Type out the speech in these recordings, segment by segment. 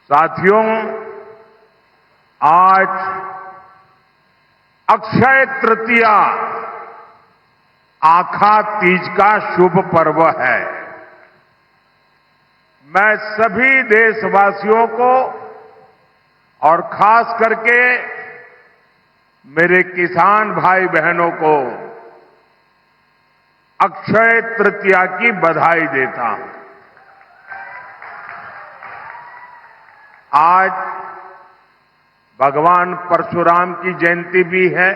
साथियों, आज अक्षय तृतीया आखा तीज का शुभ पर्व है। मैं सभी देशवासियों को और खास करके मेरे किसान भाई बहनों को अक्षय तृतीया की बधाई देता हूं। आज भगवान परशुराम की जयंती भी है।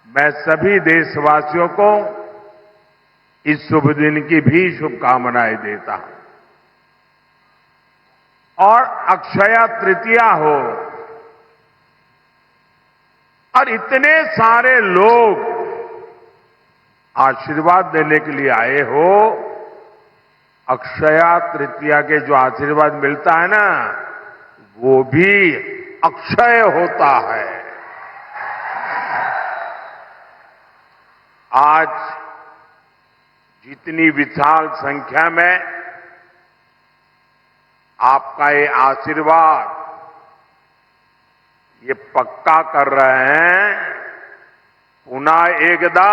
मैं सभी देशवासियों को इस शुभ दिन की भी शुभकामनाएं देता हूं। और अक्षय तृतीया हो और इतने सारे लोग आशीर्वाद देने के लिए आए हो। अक्षय तृतीया के जो आशीर्वाद मिलता है ना, वो भी अक्षय होता है। आज जितनी विशाल संख्या में आपका ये आशीर्वाद ये पक्का कर रहे हैं, पुनः एकदा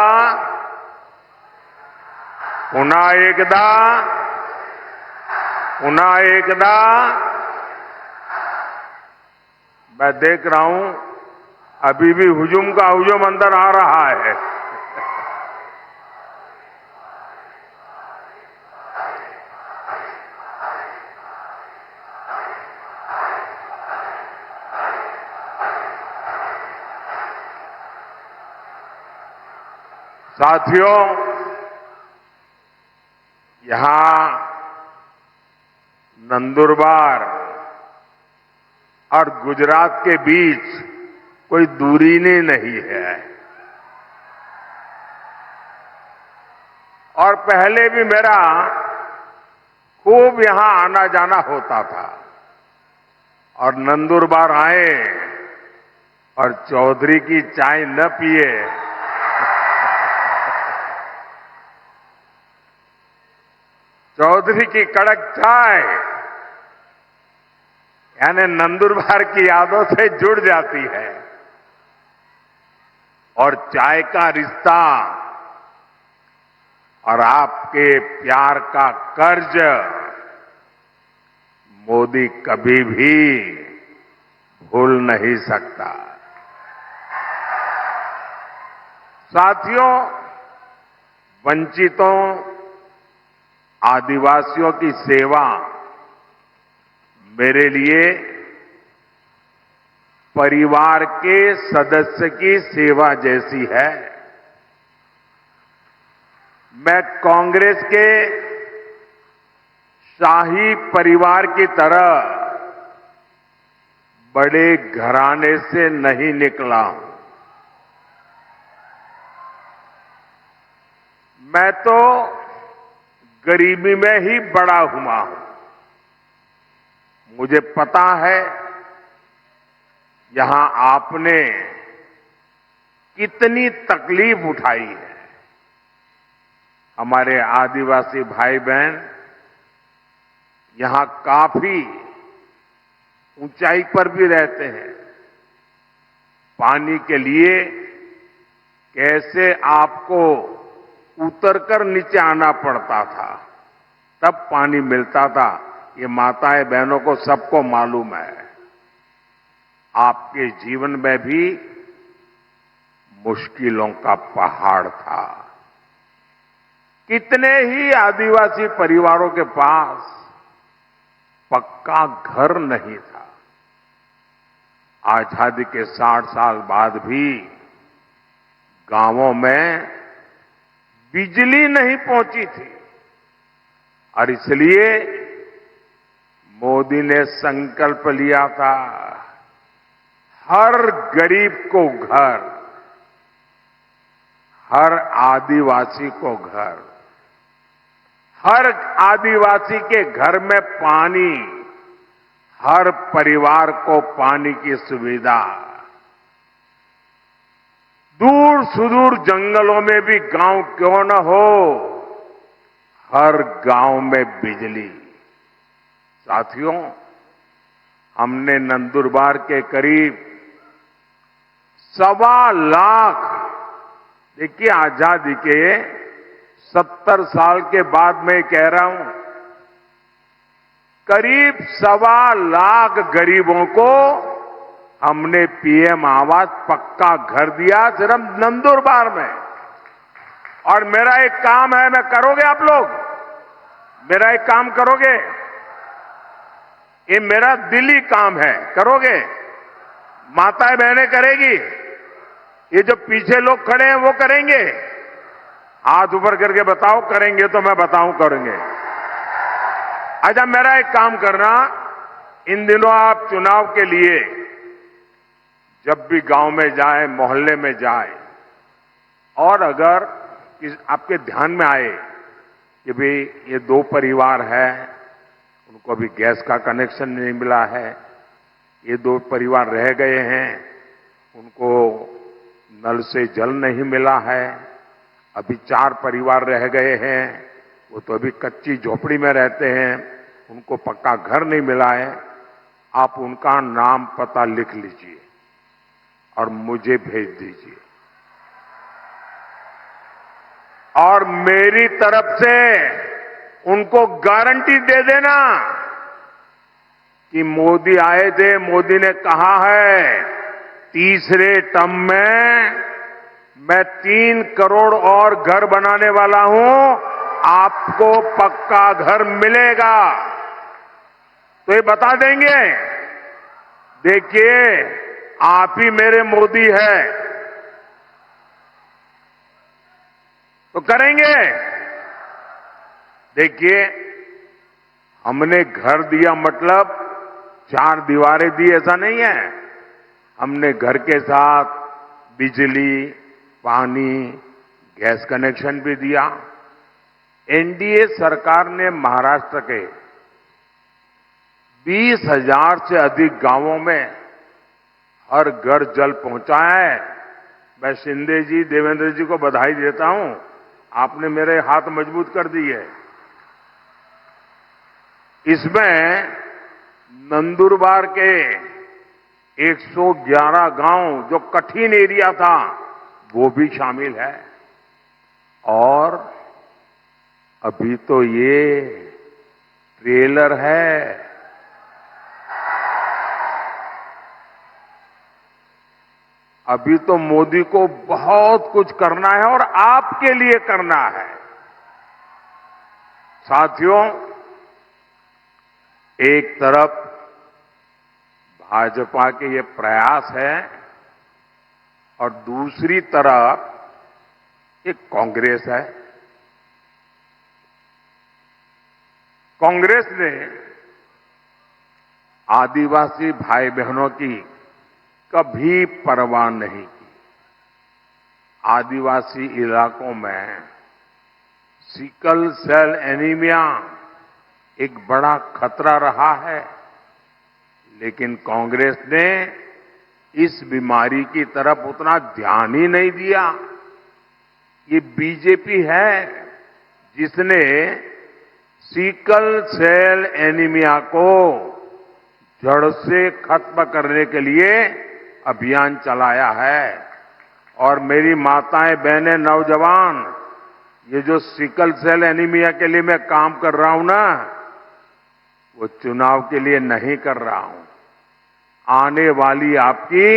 मैं देख रहा हूं अभी भी हुजूम का हुजूम अंदर आ रहा है। साथियों, यहां नंदुरबार और गुजरात के बीच कोई दूरी नहीं है। और पहले भी मेरा खूब यहां आना जाना होता था। और नंदुरबार आए और चौधरी की चाय न पिए चौधरी की कड़क चाय यानी नंदुरबार की यादों से जुड़ जाती है। और चाय का रिश्ता और आपके प्यार का कर्ज मोदी कभी भी भूल नहीं सकता। साथियों, वंचितों आदिवासियों की सेवा मेरे लिए परिवार के सदस्य की सेवा जैसी है। मैं कांग्रेस के शाही परिवार की तरह बड़े घराने से नहीं निकला हूं। मैं तो गरीबी में ही बड़ा हुआ हूं। मुझे पता है यहां आपने कितनी तकलीफ उठाई है। हमारे आदिवासी भाई बहन यहां काफी ऊंचाई पर भी रहते हैं। पानी के लिए कैसे आपको उतरकर नीचे आना पड़ता था, तब पानी मिलता था। ये माताएं बहनों को सबको मालूम है। आपके जीवन में भी मुश्किलों का पहाड़ था। कितने ही आदिवासी परिवारों के पास पक्का घर नहीं था। आजादी के 60 साल बाद भी गांवों में बिजली नहीं पहुंची थी। और इसलिए मोदी ने संकल्प लिया था, हर गरीब को घर, हर आदिवासी को घर, हर आदिवासी के घर में पानी, हर परिवार को पानी की सुविधा। दूर सुदूर जंगलों में भी गांव क्यों न हो, हर गांव में बिजली। साथियों, हमने नंदुरबार के करीब 1.25 लाख, देखिए आजादी के 70 साल के बाद मैं कह रहा हूं, करीब 1.25 लाख गरीबों को हमने पीएम आवास पक्का घर दिया सिर्फ नंदुरबार में। और मेरा एक काम है, मैं करोगे आप लोग? मेरा एक काम करोगे? ये मेरा दिली काम है, करोगे? माताएं बहनें करेगी? ये जो पीछे लोग खड़े हैं वो करेंगे? हाथ ऊपर करके बताओ, करेंगे तो मैं बताऊं करेंगे। अच्छा, मेरा एक काम करना, इन दिनों आप चुनाव के लिए जब भी गांव में जाए, मोहल्ले में जाए, और अगर आपके ध्यान में आए कि भाई ये 2 परिवार है, उनको अभी गैस का कनेक्शन नहीं मिला है, ये 2 परिवार रह गए हैं, उनको नल से जल नहीं मिला है, अभी 4 परिवार रह गए हैं, वो तो अभी कच्ची झोपड़ी में रहते हैं, उनको पक्का घर नहीं मिला है, आप उनका नाम पता लिख लीजिए और मुझे भेज दीजिए। और मेरी तरफ से उनको गारंटी दे देना कि मोदी आए थे, मोदी ने कहा है तीसरे टर्म में मैं 3 करोड़ और घर बनाने वाला हूं, आपको पक्का घर मिलेगा। तो ये बता देंगे, देखिए आप ही मेरे मोदी है, तो करेंगे। देखिए, हमने घर दिया मतलब 4 दीवारें दी ऐसा नहीं है, हमने घर के साथ बिजली, पानी, गैस कनेक्शन भी दिया। एनडीए सरकार ने महाराष्ट्र के 20,000 से अधिक गांवों में हर घर जल पहुंचाया है। मैं शिंदे जी, देवेंद्र जी को बधाई देता हूं, आपने मेरे हाथ मजबूत कर दिए। इसमें नंदुरबार के 111 गांव जो कठिन एरिया था वो भी शामिल है। और अभी तो ये ट्रेलर है, अभी तो मोदी को बहुत कुछ करना है और आपके लिए करना है। साथियों, एक तरफ भाजपा के ये प्रयास है और दूसरी तरफ एक कांग्रेस है। कांग्रेस ने आदिवासी भाई बहनों की कभी परवाह नहीं की। आदिवासी इलाकों में सिकल सेल एनीमिया एक बड़ा खतरा रहा है, लेकिन कांग्रेस ने इस बीमारी की तरफ उतना ध्यान ही नहीं दिया। ये बीजेपी है जिसने सिकल सेल एनीमिया को जड़ से खत्म करने के लिए अभियान चलाया है। और मेरी माताएं, बहनें, नौजवान, ये जो सिकल सेल एनीमिया के लिए मैं काम कर रहा हूं ना, वो चुनाव के लिए नहीं कर रहा हूं। आने वाली आपकी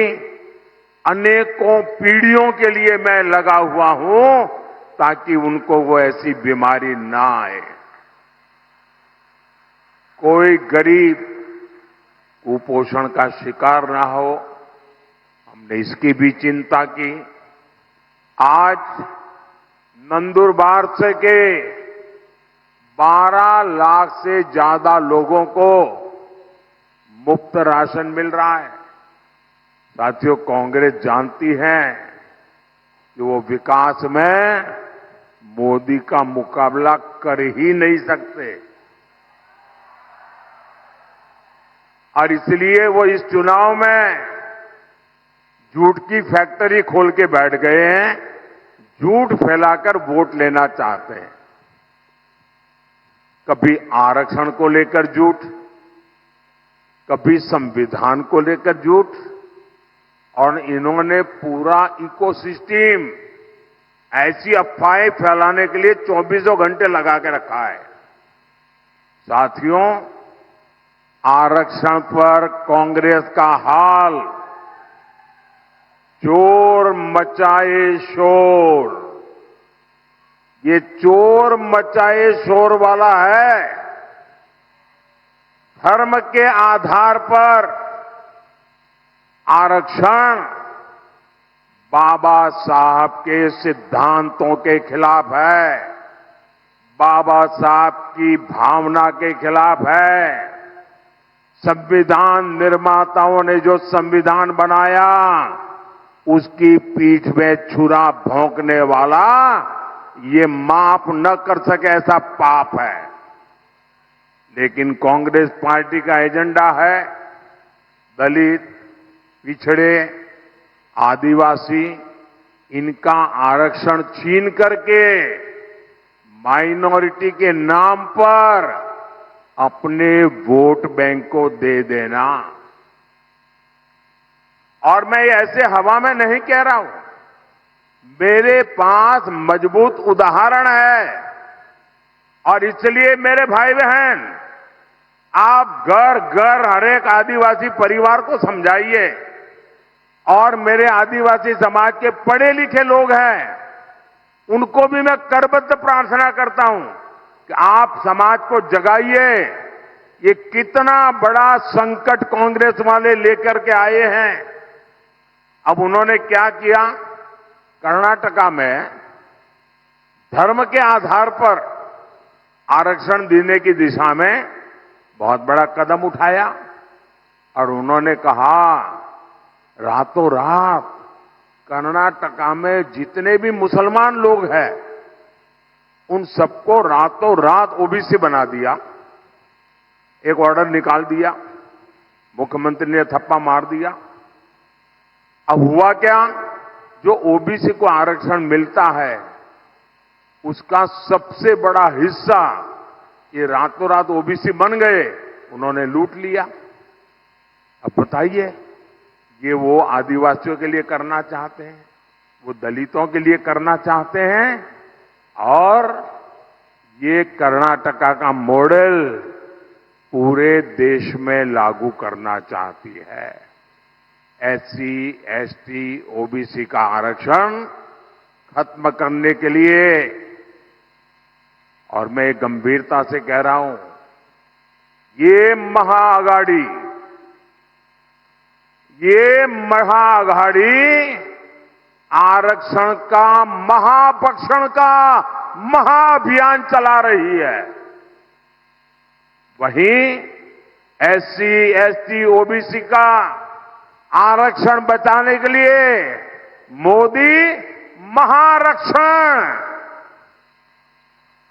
अनेकों पीढ़ियों के लिए मैं लगा हुआ हूं, ताकि उनको वो ऐसी बीमारी ना आए। कोई गरीब कुपोषण का शिकार ना हो, हमने इसकी भी चिंता की। आज नंदुरबार से के 12 लाख से ज्यादा लोगों को मुफ्त राशन मिल रहा है। साथियों, कांग्रेस जानती है कि वो विकास में मोदी का मुकाबला कर ही नहीं सकते, और इसलिए वो इस चुनाव में झूठ की फैक्ट्री खोल के बैठ गए हैं, झूठ फैलाकर वोट लेना चाहते हैं। कभी आरक्षण को लेकर झूठ, कभी संविधान को लेकर झूठ, और इन्होंने पूरा इकोसिस्टम ऐसी अफवाहें फैलाने के लिए 24 घंटे लगा के रखा है। साथियों, आरक्षण पर कांग्रेस का हाल चोर मचाए शोर, ये चोर मचाए शोर वाला है। धर्म के आधार पर आरक्षण बाबा साहब के सिद्धांतों के खिलाफ है, बाबा साहब की भावना के खिलाफ है। संविधान निर्माताओं ने जो संविधान बनाया, उसकी पीठ में छुरा भोंकने वाला ये माफ न कर सके ऐसा पाप है। लेकिन कांग्रेस पार्टी का एजेंडा है दलित, पिछड़े, आदिवासी, इनका आरक्षण छीन करके माइनॉरिटी के नाम पर अपने वोट बैंक को दे देना। और मैं ऐसे हवा में नहीं कह रहा हूं, मेरे पास मजबूत उदाहरण है। और इसलिए मेरे भाई बहन, आप घर घर हर एक आदिवासी परिवार को समझाइए, और मेरे आदिवासी समाज के पढ़े लिखे लोग हैं, उनको भी मैं करबद्ध प्रार्थना करता हूं कि आप समाज को जगाइए। ये कितना बड़ा संकट कांग्रेस वाले लेकर के आए हैं। अब उन्होंने क्या किया, कर्नाटका में धर्म के आधार पर आरक्षण देने की दिशा में बहुत बड़ा कदम उठाया, और उन्होंने कहा रातों रात कर्नाटका में जितने भी मुसलमान लोग हैं, उन सबको रातों रात ओबीसी बना दिया। एक ऑर्डर निकाल दिया, मुख्यमंत्री ने थप्पा मार दिया। अब हुआ क्या, जो ओबीसी को आरक्षण मिलता है, उसका सबसे बड़ा हिस्सा ये रातों रात ओबीसी बन गए, उन्होंने लूट लिया। अब बताइए, ये वो आदिवासियों के लिए करना चाहते हैं, वो दलितों के लिए करना चाहते हैं, और ये कर्नाटका का मॉडल पूरे देश में लागू करना चाहती है। एससी, एसटी, ओबीसी का आरक्षण खत्म करने के लिए। और मैं गंभीरता से कह रहा हूं, ये महाअघाड़ी आरक्षण का महापक्षण का महाअभियान चला रही है। वहीं एससी, एसटी, ओबीसी का आरक्षण बचाने के लिए मोदी महारक्षण,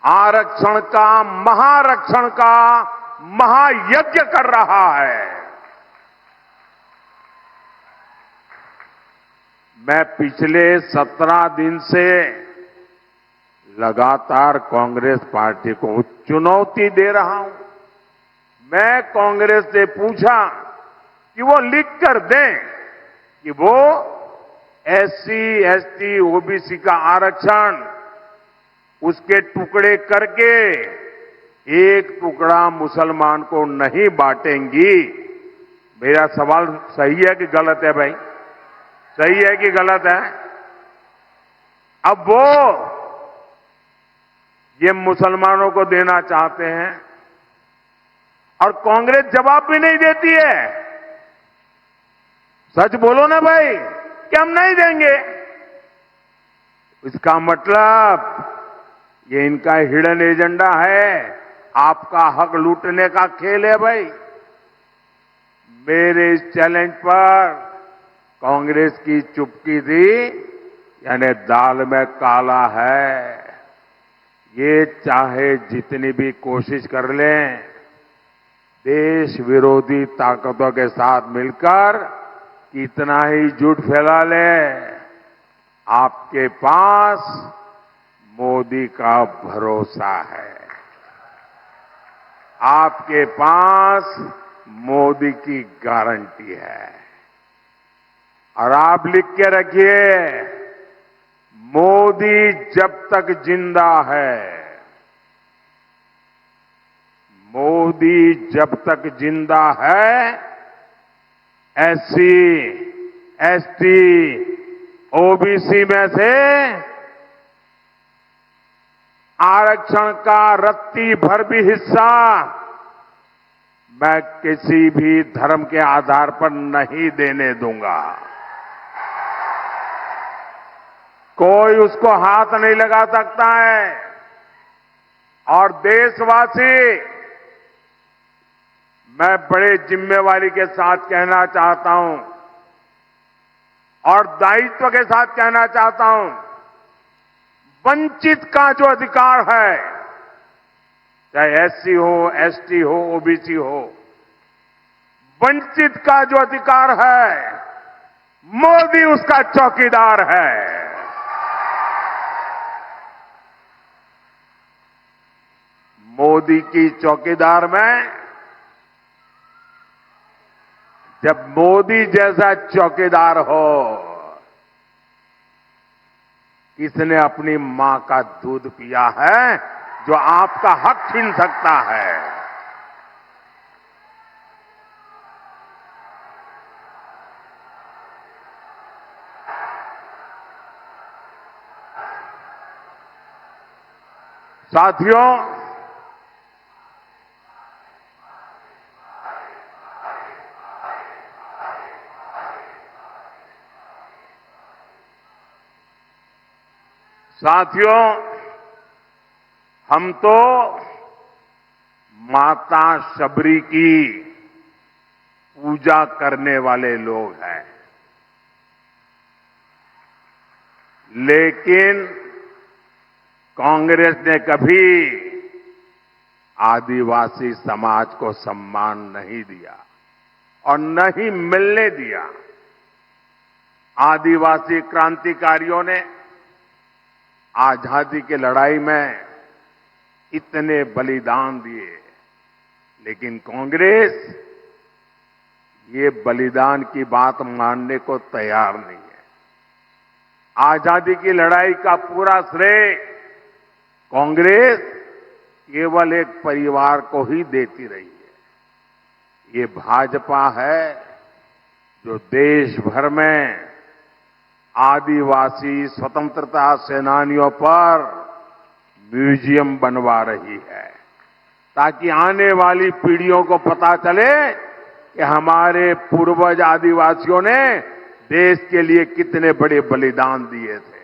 आरक्षण का महारक्षण का महायज्ञ कर रहा है। मैं पिछले 17 दिन से लगातार कांग्रेस पार्टी को चुनौती दे रहा हूं। मैं कांग्रेस से पूछा कि वो लिख कर दें कि वो एससी, एसटी, ओबीसी का आरक्षण उसके टुकड़े करके एक टुकड़ा मुसलमान को नहीं बांटेंगी। मेरा सवाल सही है कि गलत है भाई? सही है कि गलत है? अब वो ये मुसलमानों को देना चाहते हैं, और कांग्रेस जवाब भी नहीं देती है। सच बोलो ना भाई कि हम नहीं देंगे। इसका मतलब ये इनका हिडन एजेंडा है, आपका हक लूटने का खेल है भाई। मेरे इस चैलेंज पर कांग्रेस की चुप्पी थी, यानी दाल में काला है। ये चाहे जितनी भी कोशिश कर लें, देश विरोधी ताकतों के साथ मिलकर कितना ही झूठ फैला ले, आपके पास मोदी का भरोसा है, आपके पास मोदी की गारंटी है। और आप लिख के रखिए, मोदी जब तक जिंदा है, मोदी जब तक जिंदा है, एससी, एसटी, ओबीसी में से आरक्षण का रत्ती भर भी हिस्सा मैं किसी भी धर्म के आधार पर नहीं देने दूंगा। कोई उसको हाथ नहीं लगा सकता है। और देशवासी, मैं बड़े जिम्मेवारी के साथ कहना चाहता हूं और दायित्व के साथ कहना चाहता हूं, वंचित का जो अधिकार है, चाहे एससी हो, एसटी हो, ओबीसी हो, वंचित का जो अधिकार है, मोदी उसका चौकीदार है। मोदी की चौकीदार में जब मोदी जैसा चौकीदार हो, किसने अपनी मां का दूध पिया है जो आपका हक छीन सकता है? साथियों, हम तो माता शबरी की पूजा करने वाले लोग हैं, लेकिन कांग्रेस ने कभी आदिवासी समाज को सम्मान नहीं दिया और नहीं मिलने दिया। आदिवासी क्रांतिकारियों ने आजादी की लड़ाई में इतने बलिदान दिए, लेकिन कांग्रेस ये बलिदान की बात मानने को तैयार नहीं है। आजादी की लड़ाई का पूरा श्रेय कांग्रेस केवल एक परिवार को ही देती रही है। ये भाजपा है जो देश भर में आदिवासी स्वतंत्रता सेनानियों पर म्यूजियम बनवा रही है, ताकि आने वाली पीढ़ियों को पता चले कि हमारे पूर्वज आदिवासियों ने देश के लिए कितने बड़े बलिदान दिए थे।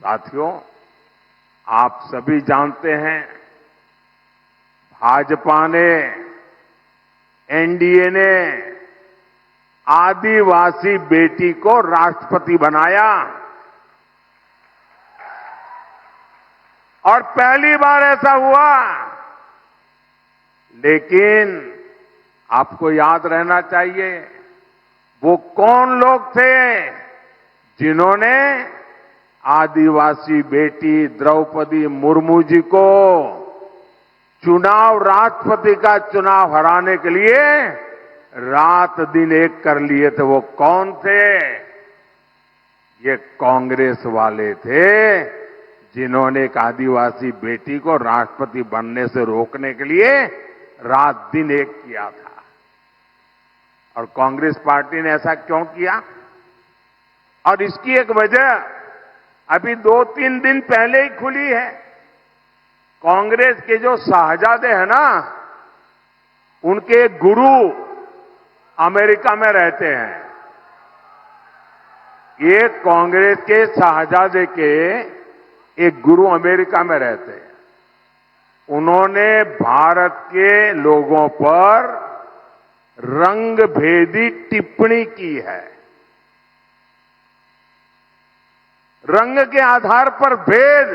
साथियों, आप सभी जानते हैं, भाजपा ने, एनडीए ने आदिवासी बेटी को राष्ट्रपति बनाया और पहली बार ऐसा हुआ। लेकिन आपको याद रहना चाहिए, वो कौन लोग थे जिन्होंने आदिवासी बेटी द्रौपदी मुर्मू जी को चुनाव, राष्ट्रपति का चुनाव हराने के लिए रात दिन एक कर लिए थे। वो कौन थे? ये कांग्रेस वाले थे, जिन्होंने एक आदिवासी बेटी को राष्ट्रपति बनने से रोकने के लिए रात दिन एक किया था। और कांग्रेस पार्टी ने ऐसा क्यों किया? और इसकी एक वजह अभी 2-3 दिन पहले ही खुली है। कांग्रेस के जो शाहजादे हैं ना, उनके गुरु अमेरिका में रहते हैं। ये कांग्रेस के शाहजादे के एक गुरु अमेरिका में रहते हैं। उन्होंने भारत के लोगों पर रंगभेदी टिप्पणी की है। रंग के आधार पर भेद,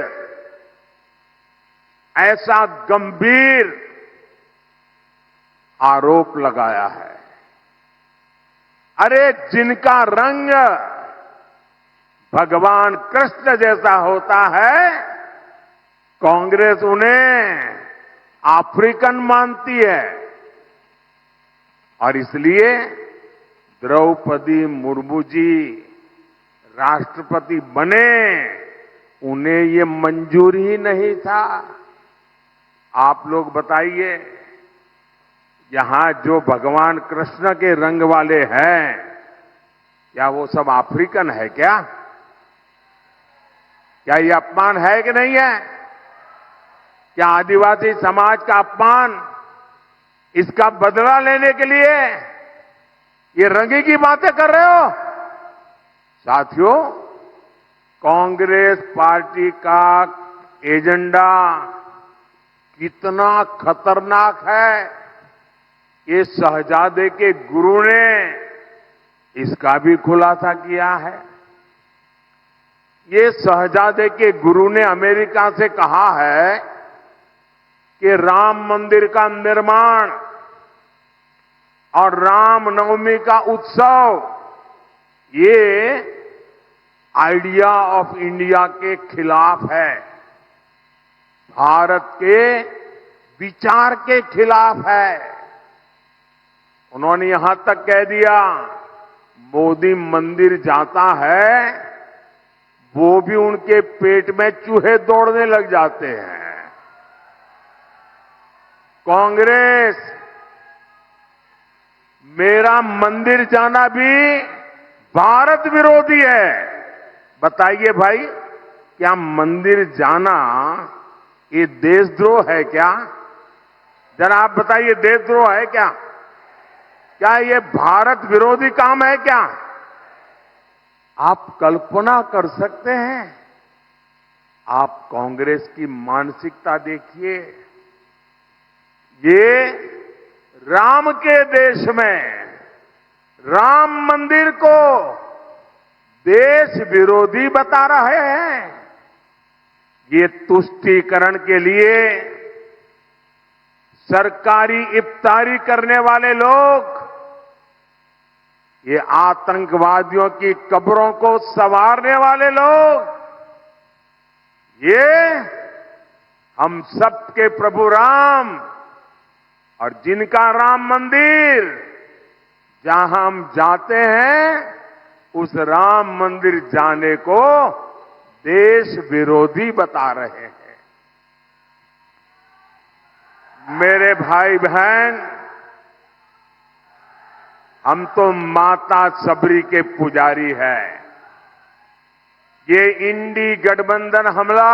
ऐसा गंभीर आरोप लगाया है। अरे, जिनका रंग भगवान कृष्ण जैसा होता है, कांग्रेस उन्हें अफ्रीकन मानती है। और इसलिए द्रौपदी मुर्मू जी राष्ट्रपति बने, उन्हें ये मंजूर ही नहीं था। आप लोग बताइए, यहां जो भगवान कृष्ण के रंग वाले हैं, क्या वो सब अफ्रीकन है क्या? क्या ये अपमान है कि नहीं है? क्या आदिवासी समाज का अपमान, इसका बदला लेने के लिए ये रंगी की बातें कर रहे हो? साथियों, कांग्रेस पार्टी का एजेंडा कितना खतरनाक है, ये शहजादे के गुरु ने इसका भी खुलासा किया है। ये शहजादे के गुरु ने अमेरिका से कहा है कि राम मंदिर का निर्माण और रामनवमी का उत्सव ये आइडिया ऑफ इंडिया के खिलाफ है, भारत के विचार के खिलाफ है। उन्होंने यहां तक कह दिया, मोदी मंदिर जाता है, वो भी उनके पेट में चूहे दौड़ने लग जाते हैं। कांग्रेस, मेरा मंदिर जाना भी भारत विरोधी है। बताइए भाई, क्या मंदिर जाना ये देशद्रोह है क्या? जरा आप बताइए, देशद्रोह है क्या? क्या ये भारत विरोधी काम है क्या? आप कल्पना कर सकते हैं? आप कांग्रेस की मानसिकता देखिए। ये राम के देश में राम मंदिर को देश विरोधी बता रहे हैं। ये तुष्टीकरण के लिए सरकारी इफ्तारी करने वाले लोग, ये आतंकवादियों की कब्रों को संवारने वाले लोग, ये हम सबके प्रभु राम और जिनका राम मंदिर जहां हम जाते हैं, उस राम मंदिर जाने को देश विरोधी बता रहे हैं। मेरे भाई बहन, हम तो माता सबरी के पुजारी हैं। ये इंडी गठबंधन हमला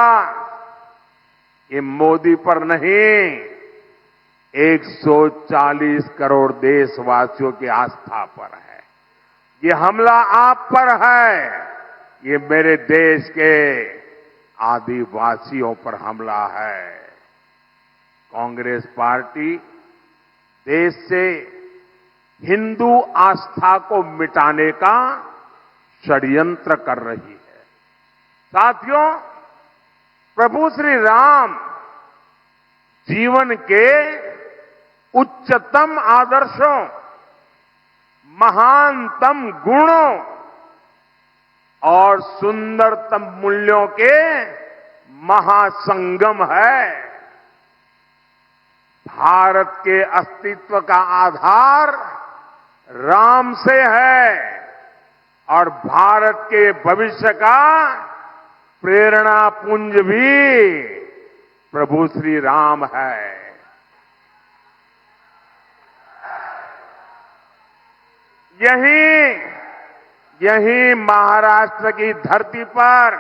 ये मोदी पर नहीं, 140 करोड़ देशवासियों की आस्था पर है। ये हमला आप पर है, ये मेरे देश के आदिवासियों पर हमला है। कांग्रेस पार्टी देश से हिंदू आस्था को मिटाने का षड्यंत्र कर रही है। साथियों, प्रभु श्री राम जीवन के उच्चतम आदर्शों, महानतम गुणों और सुंदरतम मूल्यों के महासंगम है। भारत के अस्तित्व का आधार राम से है और भारत के भविष्य का प्रेरणा पुंज भी प्रभु श्री राम है। यही महाराष्ट्र की धरती पर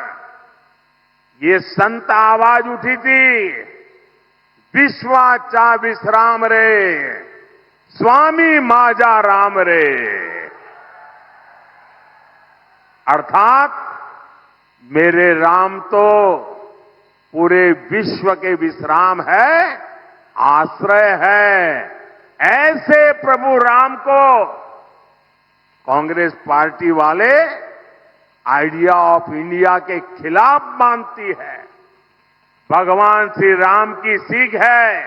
ये संत आवाज उठी थी, विश्वाचा विश्राम रे, स्वामी माजा राम रे। अर्थात मेरे राम तो पूरे विश्व के विश्राम है, आश्रय है। ऐसे प्रभु राम को कांग्रेस पार्टी वाले आइडिया ऑफ इंडिया के खिलाफ मानती है। भगवान श्री राम की सीख है,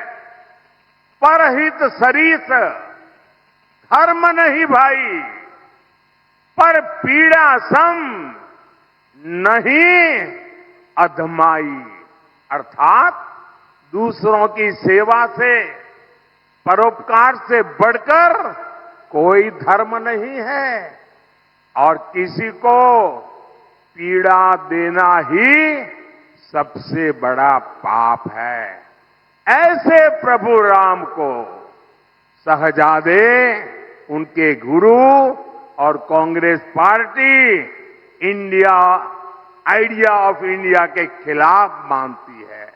परहित सरिस, धर्म नहीं भाई, पर पीड़ा सम नहीं अधमाई। अर्थात दूसरों की सेवा से, परोपकार से बढ़कर कोई धर्म नहीं है और किसी को पीड़ा देना ही सबसे बड़ा पाप है। ऐसे प्रभु राम को शहजादे, उनके गुरु और Congress party idea of India के खिलाफ मानती है।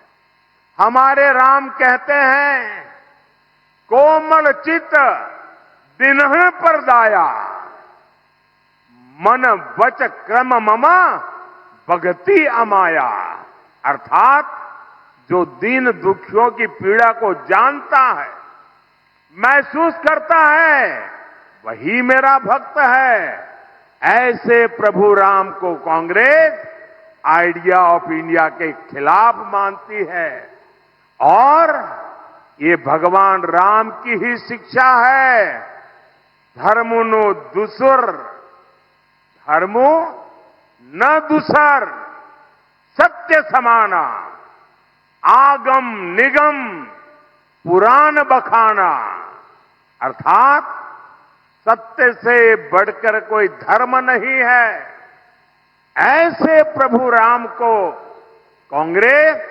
हमारे राम कहते हैं, कोमल चित दिनह पर दाया, मन वच क्रम ममा भगति अमाया। अर्थात जो दीन दुखियों की पीड़ा को जानता है, महसूस करता है, वही मेरा भक्त है। ऐसे प्रभु राम को कांग्रेस आइडिया ऑफ इंडिया के खिलाफ मानती है और ये भगवान राम की ही शिक्षा है। धर्मुनु दुसुर, धर्मो न दुसर, सत्य समाना, आगम निगम पुराण बखाना। अर्थात सत्य से बढ़कर कोई धर्म नहीं है। ऐसे प्रभु राम को कांग्रेस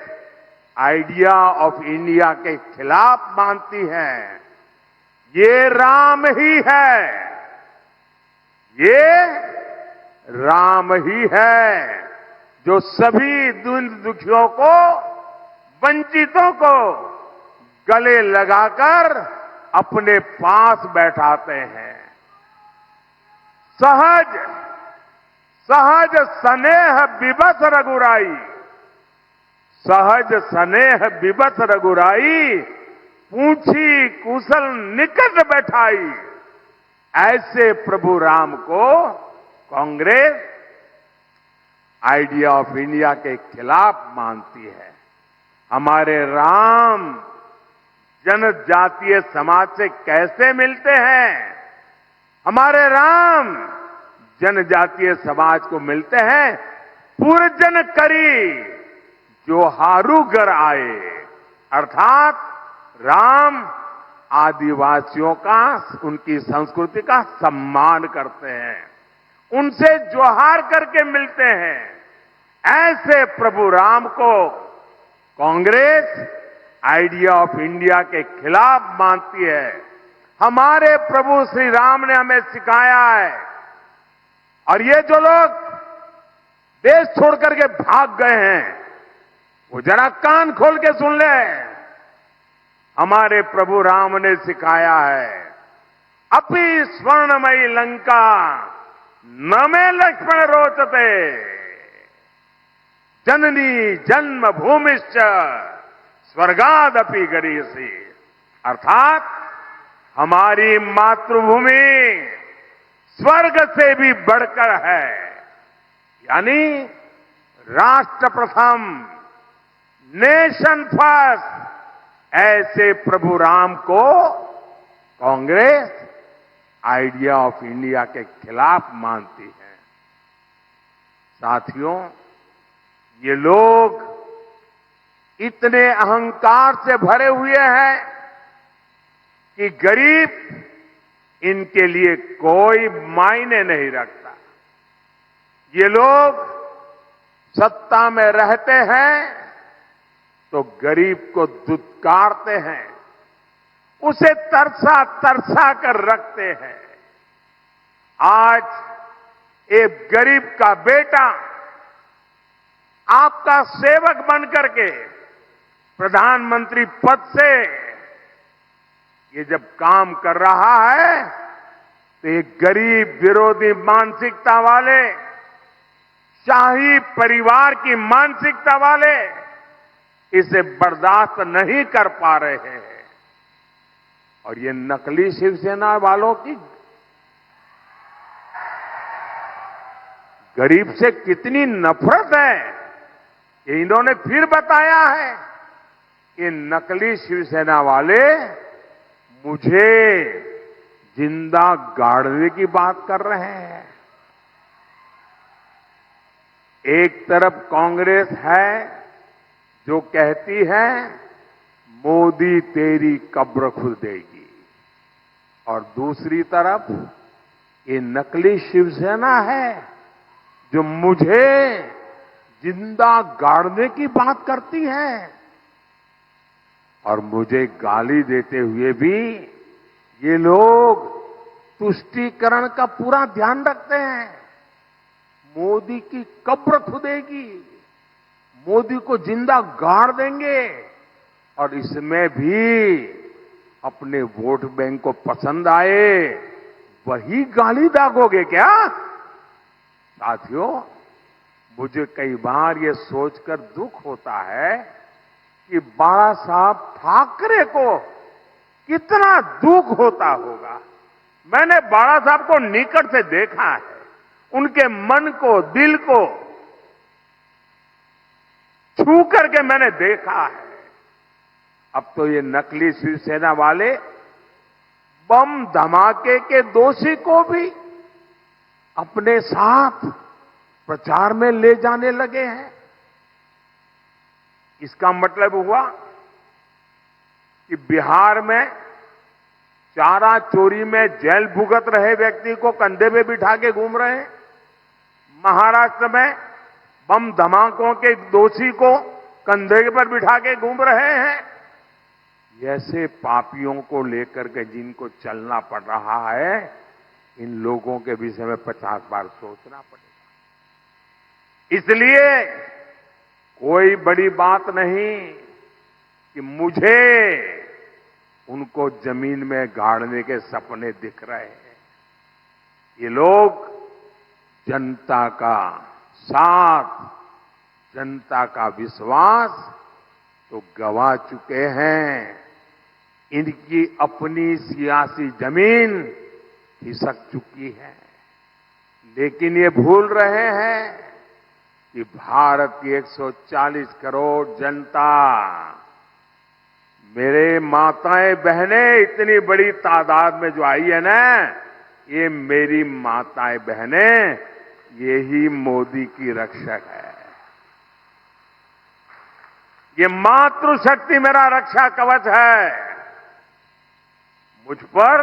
आइडिया ऑफ इंडिया के खिलाफ मानती है। ये राम ही है, ये राम ही है जो सभी दुखियों को, वंचितों को गले लगाकर अपने पास बैठाते हैं। सहज सहज स्नेह विवश रघुराई, सहज स्नेह विवश रघुराई, पूछी कुशल निकट बैठाई। ऐसे प्रभु राम को कांग्रेस आइडिया ऑफ इंडिया के खिलाफ मानती है। हमारे राम जनजातीय समाज से कैसे मिलते हैं? हमारे राम जनजातीय समाज को मिलते हैं, पुरजन करी जो हारू घर आए। अर्थात राम आदिवासियों का, उनकी संस्कृति का सम्मान करते हैं, उनसे जोहार करके मिलते हैं। ऐसे प्रभु राम को कांग्रेस आइडिया ऑफ इंडिया के खिलाफ मानती है। हमारे प्रभु श्री राम ने हमें सिखाया है, और ये जो लोग देश छोड़ करके भाग गए हैं, वो जरा कान खोल के सुन ले। हमारे प्रभु राम ने सिखाया है, अपि स्वर्णमयी लंका न में लक्ष्मण रोचते, जननी जन्म भूमिश्च स्वर्गादपि गरीयसी। अर्थात हमारी मातृभूमि स्वर्ग से भी बढ़कर है। यानी राष्ट्र प्रथम, नेशन फर्स्ट। ऐसे प्रभु राम को कांग्रेस आइडिया ऑफ इंडिया के खिलाफ मानती है। साथियों, ये लोग इतने अहंकार से भरे हुए हैं कि गरीब इनके लिए कोई मायने नहीं रखता। ये लोग सत्ता में रहते हैं तो गरीब को दुत्कारते हैं, उसे तरसा तरसा कर रखते हैं। आज एक गरीब का बेटा आपका सेवक बनकर के प्रधानमंत्री पद से ये जब काम कर रहा है, तो ये गरीब विरोधी मानसिकता वाले, शाही परिवार की मानसिकता वाले इसे बर्दाश्त नहीं कर पा रहे हैं। और ये नकली शिवसेना वालों की गरीब से कितनी नफरत है, ये इन्होंने फिर बताया है। ये नकली शिवसेना वाले मुझे जिंदा गाड़ने की बात कर रहे हैं। एक तरफ कांग्रेस है जो कहती है मोदी तेरी कब्र खुद देगी, और दूसरी तरफ ये नकली शिवसेना है जो मुझे जिंदा गाड़ने की बात करती है और मुझे गाली देते हुए भी ये लोग तुष्टीकरण का पूरा ध्यान रखते हैं। मोदी की कब्र खुदेगी, मोदी को जिंदा गाड़ देंगे और इसमें भी अपने वोट बैंक को पसंद आए वही गाली दागोगे क्या? साथियों, मुझे कई बार ये सोचकर दुख होता है कि बाला साहब ठाकरे को कितना दुख होता होगा। मैंने बाला साहब को निकट से देखा है, उनके मन को, दिल को छू करके मैंने देखा है। अब तो ये नकली शिवसेना वाले बम धमाके के दोषी को भी अपने साथ प्रचार में ले जाने लगे हैं। इसका मतलब हुआ कि बिहार में चारा चोरी में जेल भुगत रहे व्यक्ति को कंधे पे बिठा के घूम रहे हैं, महाराष्ट्र में बम धमाकों के दोषी को कंधे पर बिठा के घूम रहे हैं। ऐसे पापियों को लेकर के जिनको चलना पड़ रहा है, इन लोगों के विषय में 50 बार सोचना पड़ेगा। इसलिए कोई बड़ी बात नहीं कि मुझे उनको जमीन में गाड़ने के सपने दिख रहे हैं। ये लोग जनता का साथ, जनता का विश्वास तो गवा चुके हैं। इनकी अपनी सियासी जमीन खिसक चुकी है। लेकिन ये भूल रहे हैं कि भारत की 140 करोड़ जनता, मेरे माताएं बहनें इतनी बड़ी तादाद में जो आई है ना, ये मेरी माताएं बहनें, यही मोदी की रक्षक है। ये मातृशक्ति मेरा रक्षा कवच है। मुझ पर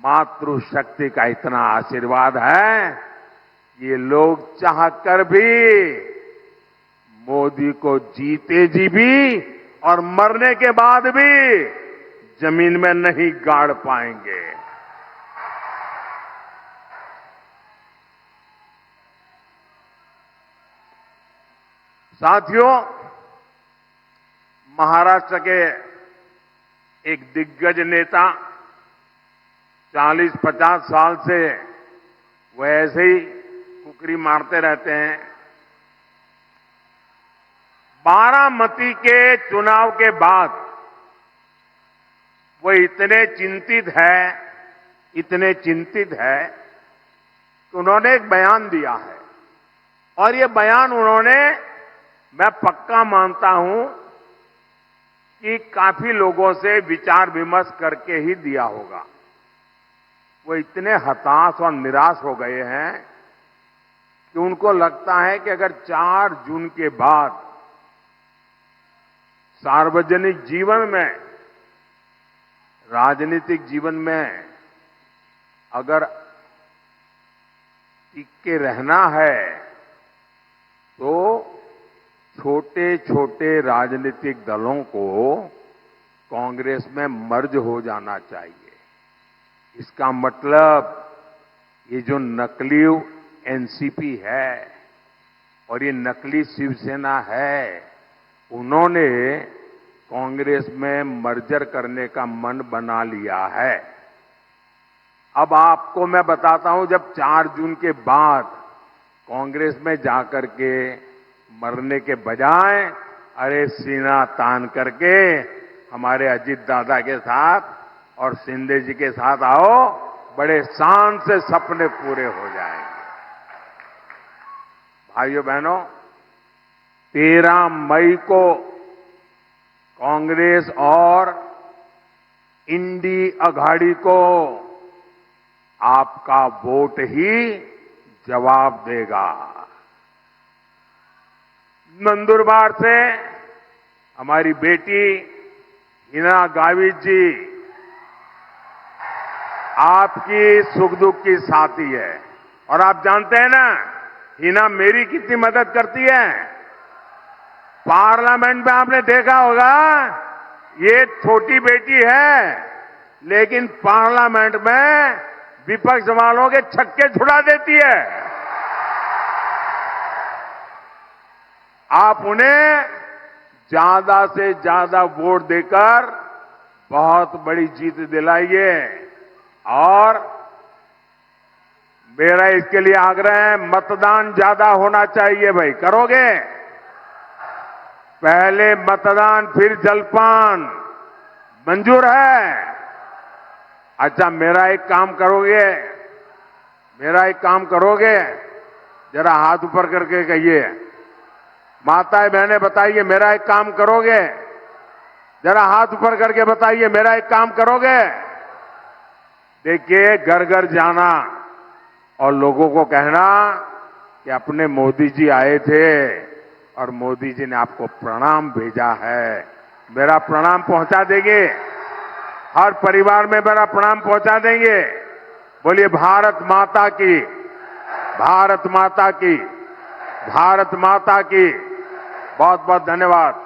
मातृशक्ति का इतना आशीर्वाद है, ये लोग चाहकर भी मोदी को जीते जी भी और मरने के बाद भी जमीन में नहीं गाड़ पाएंगे। साथियों, महाराष्ट्र के एक दिग्गज नेता 40-50 साल से वो ऐसे ही कुकरी मारते रहते हैं। बारामती के चुनाव के बाद वो इतने चिंतित है कि उन्होंने एक बयान दिया है और ये बयान उन्होंने, मैं पक्का मानता हूं कि काफी लोगों से विचार विमर्श करके ही दिया होगा। वो इतने हताश और निराश हो गए हैं कि उनको लगता है कि अगर 4 जून के बाद सार्वजनिक जीवन में, राजनीतिक जीवन में अगर टिक के रहना है तो छोटे छोटे राजनीतिक दलों को कांग्रेस में मर्ज हो जाना चाहिए। इसका मतलब ये जो नकली एनसीपी है और ये नकली शिवसेना है, उन्होंने कांग्रेस में मर्जर करने का मन बना लिया है। अब आपको मैं बताता हूं, जब 4 जून के बाद कांग्रेस में जाकर के मरने के बजाय अरे सीना तान करके हमारे अजीत दादा के साथ और शिंदे जी के साथ आओ, बड़े शान से सपने पूरे हो जाएंगे। भाइयों बहनों, 13 मई को कांग्रेस और इंडी अघाड़ी को आपका वोट ही जवाब देगा। नंदुरबार से हमारी बेटी हिना गावित जी आपकी सुख दुख की साथी है। और आप जानते हैं ना, हिना मेरी कितनी मदद करती है। पार्लियामेंट में आपने देखा होगा, ये छोटी बेटी है, लेकिन पार्लियामेंट में विपक्ष वालों के छक्के छुड़ा देती है। आप उन्हें ज्यादा से ज्यादा वोट देकर बहुत बड़ी जीत दिलाइए। और मेरा इसके लिए आग्रह है, मतदान ज्यादा होना चाहिए भाई। करोगे? पहले मतदान फिर जलपान, मंजूर है? अच्छा, मेरा एक काम करोगे? जरा हाथ ऊपर करके कहिए। माताएं बहनें बताइए, मेरा एक काम करोगे? जरा हाथ ऊपर करके बताइए, मेरा एक काम करोगे? देखिए, घर घर जाना और लोगों को कहना कि अपने मोदी जी आए थे और मोदी जी ने आपको प्रणाम भेजा है। मेरा प्रणाम पहुंचा देंगे? हर परिवार में मेरा प्रणाम पहुंचा देंगे? बोलिए भारत माता की, भारत माता की, भारत माता की। बहुत बहुत धन्यवाद।